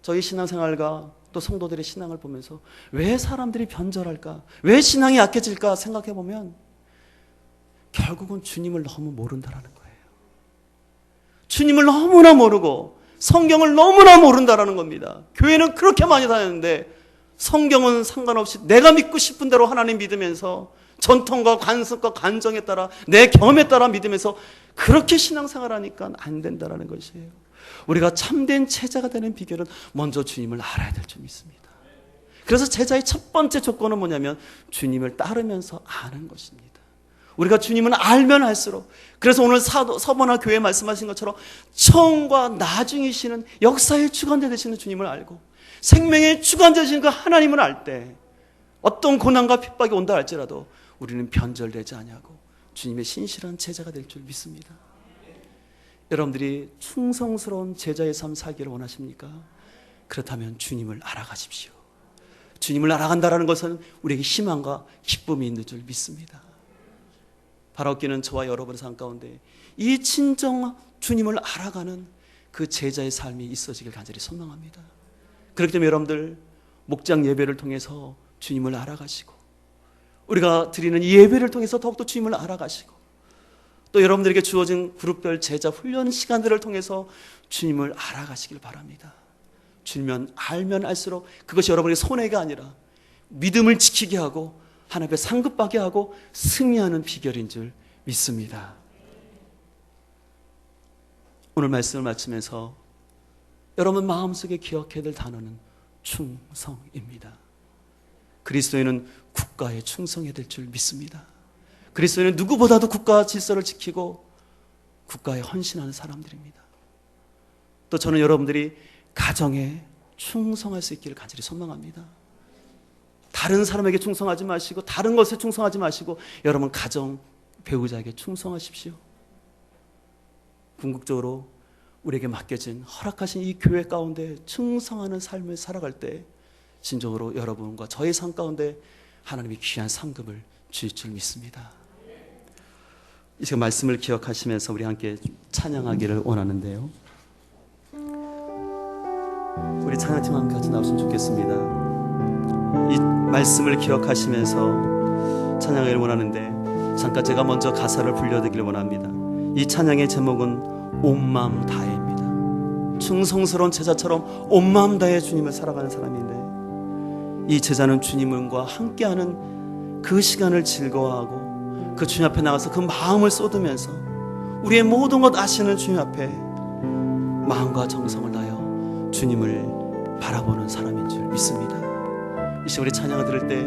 저희 신앙생활과 또 성도들의 신앙을 보면서 왜 사람들이 변절할까? 왜 신앙이 약해질까 생각해 보면 결국은 주님을 너무 모른다라는 거예요. 주님을 너무나 모르고 성경을 너무나 모른다라는 겁니다. 교회는 그렇게 많이 다녔는데 성경은 상관없이 내가 믿고 싶은 대로 하나님 믿으면서 전통과 관습과 관정에 따라 내 경험에 따라 믿으면서 그렇게 신앙생활하니까 안 된다라는 것이에요. 우리가 참된 제자가 되는 비결은 먼저 주님을 알아야 될 줄 믿습니다. 그래서 제자의 첫 번째 조건은 뭐냐면 주님을 따르면서 아는 것입니다. 우리가 주님은 알면 알수록, 그래서 오늘 서버나 교회 말씀하신 것처럼 처음과 나중이시는 역사의 주관자 되시는 주님을 알고 생명의 주관자 되시는 그 하나님을 알 때 어떤 고난과 핍박이 온다 할지라도 우리는 변절되지 않냐고 주님의 신실한 제자가 될 줄 믿습니다. 여러분들이 충성스러운 제자의 삶 살기를 원하십니까? 그렇다면 주님을 알아가십시오. 주님을 알아간다는 것은 우리에게 희망과 기쁨이 있는 줄 믿습니다. 바라옵기는 저와 여러분의 삶 가운데 이 진정 주님을 알아가는 그 제자의 삶이 있어지길 간절히 소망합니다. 그렇기 때문에 여러분들 목장 예배를 통해서 주님을 알아가시고, 우리가 드리는 이 예배를 통해서 더욱더 주님을 알아가시고, 또 여러분들에게 주어진 그룹별 제자 훈련 시간들을 통해서 주님을 알아가시길 바랍니다. 주님은 알면 알수록 그것이 여러분의 손해가 아니라 믿음을 지키게 하고 하나님 앞에 상급받게 하고 승리하는 비결인 줄 믿습니다. 오늘 말씀을 마치면서 여러분 마음속에 기억해야 될 단어는 충성입니다. 그리스도인은 국가에 충성해야 될 줄 믿습니다. 그리스도인은 누구보다도 국가 질서를 지키고 국가에 헌신하는 사람들입니다. 또 저는 여러분들이 가정에 충성할 수 있기를 간절히 소망합니다. 다른 사람에게 충성하지 마시고 다른 것에 충성하지 마시고 여러분 가정, 배우자에게 충성하십시오. 궁극적으로 우리에게 맡겨진 허락하신 이 교회 가운데 충성하는 삶을 살아갈 때 진정으로 여러분과 저의 삶 가운데 하나님이 귀한 상급을 주실 줄 믿습니다. 이 시간 말씀을 기억하시면서 우리 함께 찬양하기를 원하는데요, 우리 찬양팀 함께 같이 나오시면 좋겠습니다. 이 말씀을 기억하시면서 찬양하기를 원하는데 잠깐 제가 먼저 가사를 불려드리기를 원합니다. 이 찬양의 제목은 온 마음 다해입니다. 충성스러운 제자처럼 온 마음 다해 주님을 살아가는 사람인데, 이 제자는 주님과 함께하는 그 시간을 즐거워하고 그 주님 앞에 나가서 그 마음을 쏟으면서 우리의 모든 것 아시는 주님 앞에 마음과 정성을 다하여 주님을 바라보는 사람인 줄 믿습니다. 이 시간 우리 찬양을 들을 때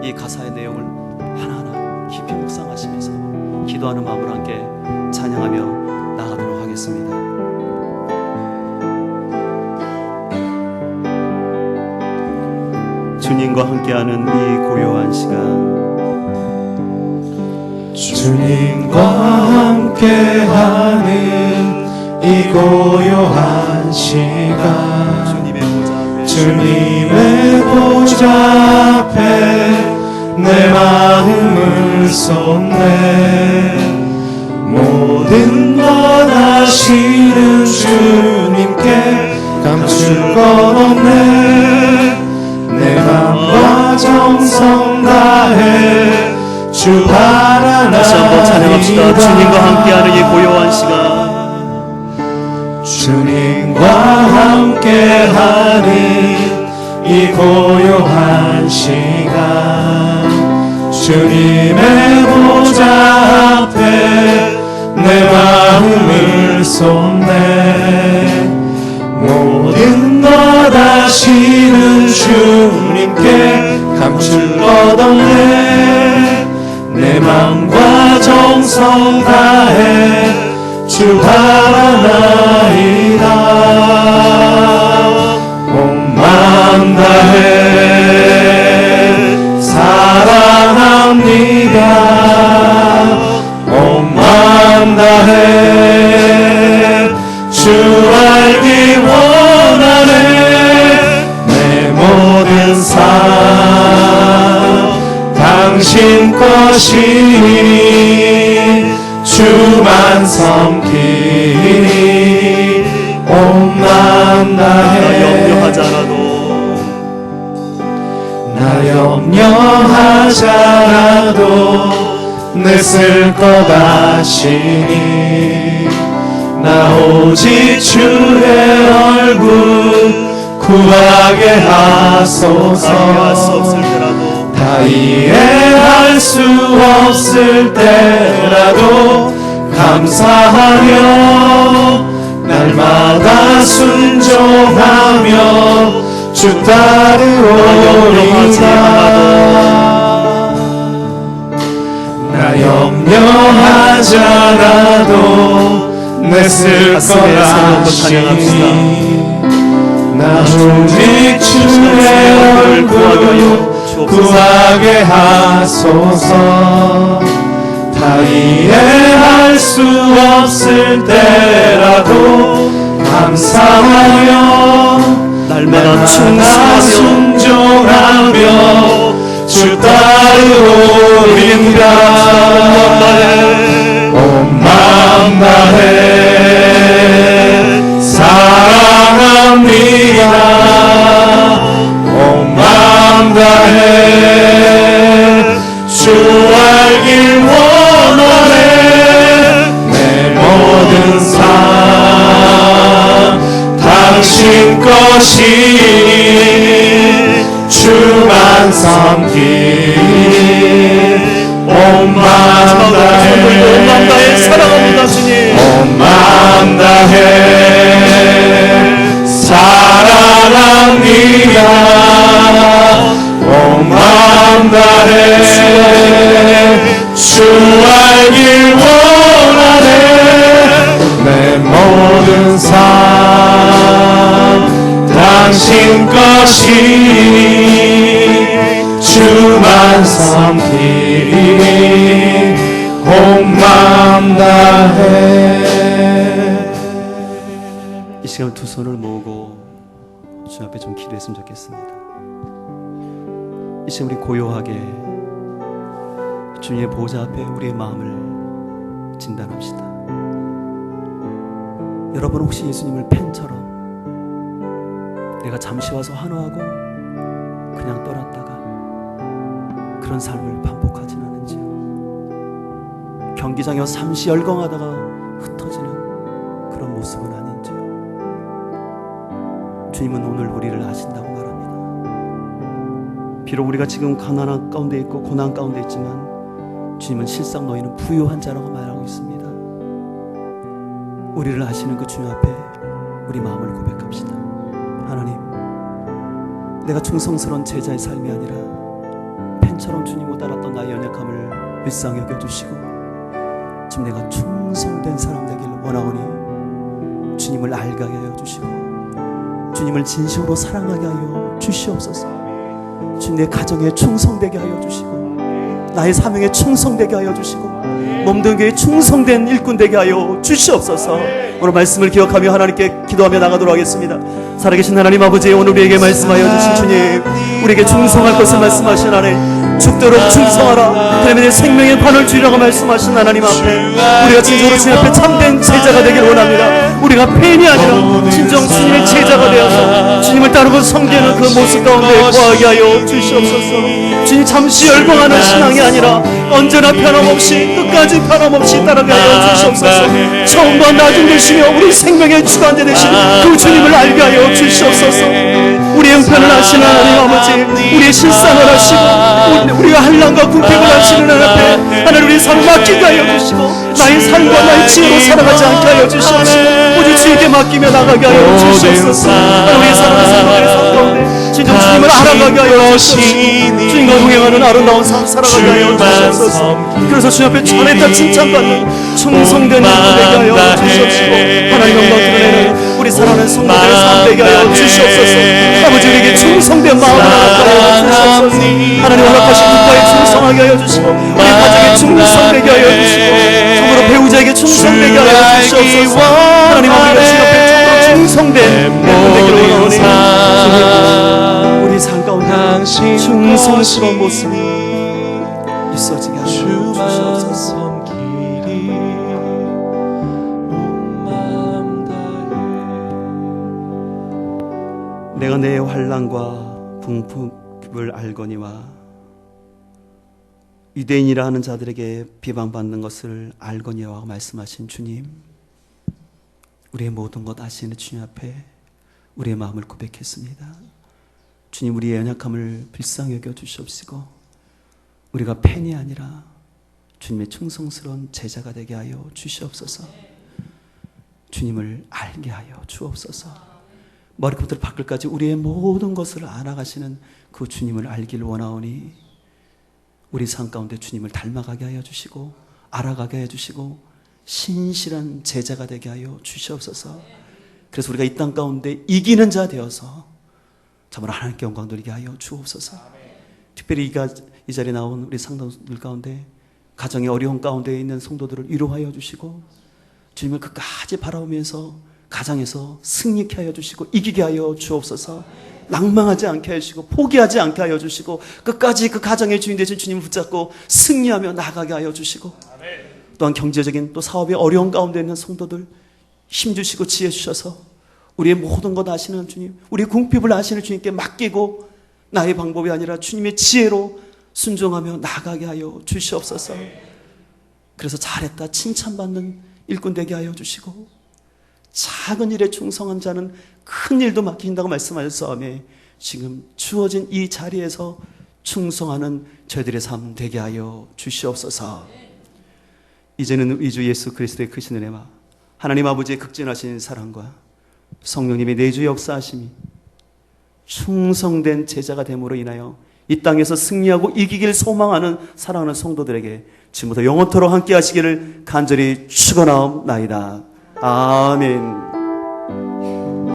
이 가사의 내용을 하나하나 깊이 묵상하시면서 기도하는 마음으로 함께 찬양하며 나가도록 하겠습니다. 주님과 함께하는 이 고요한 시간, 주님과 함께하는 이 고요한 시간, 주님의 보좌 앞에 내 마음을 쏟네. 모든 것 아시는 주님께 감출 것 없네. 내 맘과 정성 다해 주 바라나이다. 다시 한번 찬양합시다. 주님과 함께하는 이 고요한 시간, 주님과 함께하는 이 고요한 시간, 주님의 보좌 앞에 내 마음을 쏟네. 모든 것 아시는 주님께 감출 것 없네. 내 맘과 정성 다해 주 바라나이다. 온 마음 다해 사랑합니다. 온 마음 다해 주 알기 원하네. 내 모든 삶 당신 것이니 주만 섬기니 온 마음 다해. 염려하지 않아도 나 염려하지 않아도 내 쓸 것 아시니. 나 오직 주의 얼굴 구하게 하소서. 다 이해할 수 없을 때라도 감사하며 날마다 순종하며 주 따르오리다. 나 염려하지 않아도 내 쓸 것 아시니. 나 오직 주의 얼굴 구하게 하소서. 다 이해할 수 없을 때라도 감사하며 날마다 순종하며 순종하며 주 따르오리라. 온 마음 다해 사랑합니다. 온 마음 다해 주 알길 원하네. 내 모든 삶 당신 것이니 주만 섬기 온 마음 다해 사랑합니다 주님. 온 마음 다해 사랑합니다. 온 마음 다해 주 알길 원하네. 내 모든 삶 당신 것이니 주만 섬기리 온 마음 다해. 이 시간 두 손을 모으고 주 앞에 좀 기도했으면 좋겠습니다. 이 시간 우리 고요하게 주님의 보좌 앞에 우리의 마음을 진단합시다. 여러분 혹시 예수님을 펜처럼 내가 잠시 와서 환호하고 그냥 떠났다가 그런 삶을 반복하진 않은지요? 경기장에 잠시 열광하다가 흩어지는 그런 모습은 아닌지요? 주님은 오늘 우리를 아신다고 말합니다. 비록 우리가 지금 가난한 가운데 있고 고난 가운데 있지만 주님은 실상 너희는 부유한 자라고 말하고 있습니다. 우리를 아시는 그 주님 앞에 우리 마음을 고백합시다. 하나님, 내가 충성스러운 제자의 삶이 아니라 펜처럼 주님을 따랐던 나의 연약함을 불쌍히 여겨주시고 지금 내가 충성된 사람 되기를 원하오니 주님을 알게 하여 주시고 주님을 진심으로 사랑하게 하여 주시옵소서. 주님, 내 가정에 충성되게 하여 주시고 나의 사명에 충성되게 하여 주시고 몸된 교회에 충성된 일꾼 되게 하여 주시옵소서. 오늘 말씀을 기억하며 하나님께 기도하며 나가도록 하겠습니다. 살아계신 하나님 아버지, 오늘 우리에게 말씀하여 주신 주님, 우리에게 충성할 것을 말씀하신 하나님, 죽도록 충성하라, 그러면 내 생명의 반을 주리라고 말씀하신 하나님 앞에 우리가 진정으로 주님 앞에 참된 제자가 되길 원합니다. 우리가 팬이 아니라 진정 주님의 제자가 되어서 주님을 따르고 섬기는 그 모습 가운데 거하게 하여 주시옵소서. 주님, 잠시 열광하는 신앙이 아니라 언제나 변함없이 끝까지 변함없이 따라가게 하여 주시옵소서. 처음과 나중 되시며 우리 생명의 주관자 되신 그 주님을 알게 하여 주시옵소서. 우리의 형편을 아시는 하나님 아버지, 우리의 실상을 아시고 우리가 한란과 궁핍을 아시는 하나님 앞에 하나님 우리의 삶을 맡기게 하여 주시고 나의 삶과 나의 지혜로 살아가지 않게 하여 주시옵시고 오직 주에게 맡기며 나가게 하여 주시옵소서. 우리의 삶을 살아가는 삶 가운데 진정 주님을 알아가게 하여 주시옵시고 주님과 동행하는 아름다운 삶 살아가게 하여 주시옵소서. 그래서 주님 앞에 전했다 칭찬받는 충성된 일꾼 되게 하여 주시옵시고 하나님 영광 드러내는 우리 사랑하는 성도들의 삶 되게 하여 주시옵소서. 아버지, 우리에게 충성된 마음을 허락하여 주시옵소서. 하나님 허락하신 국가에 충성하게 하여 주시고 우리 가정에 충성되게 하여 주시고 참으로 배우자에게 충성되게 하여 주시옵소서. 하나님, 우리가 주님 앞에 참으로 충성된 일꾼 되기를 원하오니 우리 삶 가운데 충성스러운 모습이 있어지게 하여 주시옵소서. 내가 내 환난과 궁핍을 알거니와 유대인이라 하는 자들에게 비방받는 것을 알거니와 말씀하신 주님, 우리의 모든 것 아시는 주님 앞에 우리의 마음을 고백했습니다. 주님, 우리의 연약함을 불쌍히 여겨 주시옵시고 우리가 팬이 아니라 주님의 충성스러운 제자가 되게 하여 주시옵소서. 주님을 알게 하여 주옵소서. 머리부터 발끝까지 우리의 모든 것을 알아가시는 그 주님을 알기를 원하오니 우리 삶 가운데 주님을 닮아가게 하여 주시고 알아가게 하여 주시고 신실한 제자가 되게 하여 주시옵소서. 그래서 우리가 이 땅 가운데 이기는 자 되어서 정말 하나님께 영광 돌리게 하여 주옵소서. 특별히 이 자리에 나온 우리 상담들 가운데 가정의 어려움 가운데 있는 성도들을 위로하여 주시고 주님을 끝까지 바라보면서 가정에서 승리케 하여 주시고 이기게 하여 주옵소서. 낭망하지 않게 하시고 포기하지 않게 하여 주시고 끝까지 그 가정의 주인 되신 주님을 붙잡고 승리하며 나가게 하여 주시고 또한 경제적인 또 사업의 어려운 가운데 있는 성도들 힘주시고 지혜 주셔서 우리의 모든 것 아시는 주님, 우리의 궁핍을 아시는 주님께 맡기고 나의 방법이 아니라 주님의 지혜로 순종하며 나가게 하여 주시옵소서. 그래서 잘했다 칭찬받는 일꾼 되게 하여 주시고 작은 일에 충성한 자는 큰 일도 맡긴다고 말씀하셨사오매 지금 주어진 이 자리에서 충성하는 저희들의 삶 되게 하여 주시옵소서. 이제는 우리 주 예수 그리스도의 크신 은혜와 하나님 아버지의 극진하신 사랑과 성령님의 내주 역사하심이 충성된 제자가 됨으로 인하여 이 땅에서 승리하고 이기길 소망하는 사랑하는 성도들에게 지금부터 영원토록 함께 하시기를 간절히 축원하옵나이다. 아멘.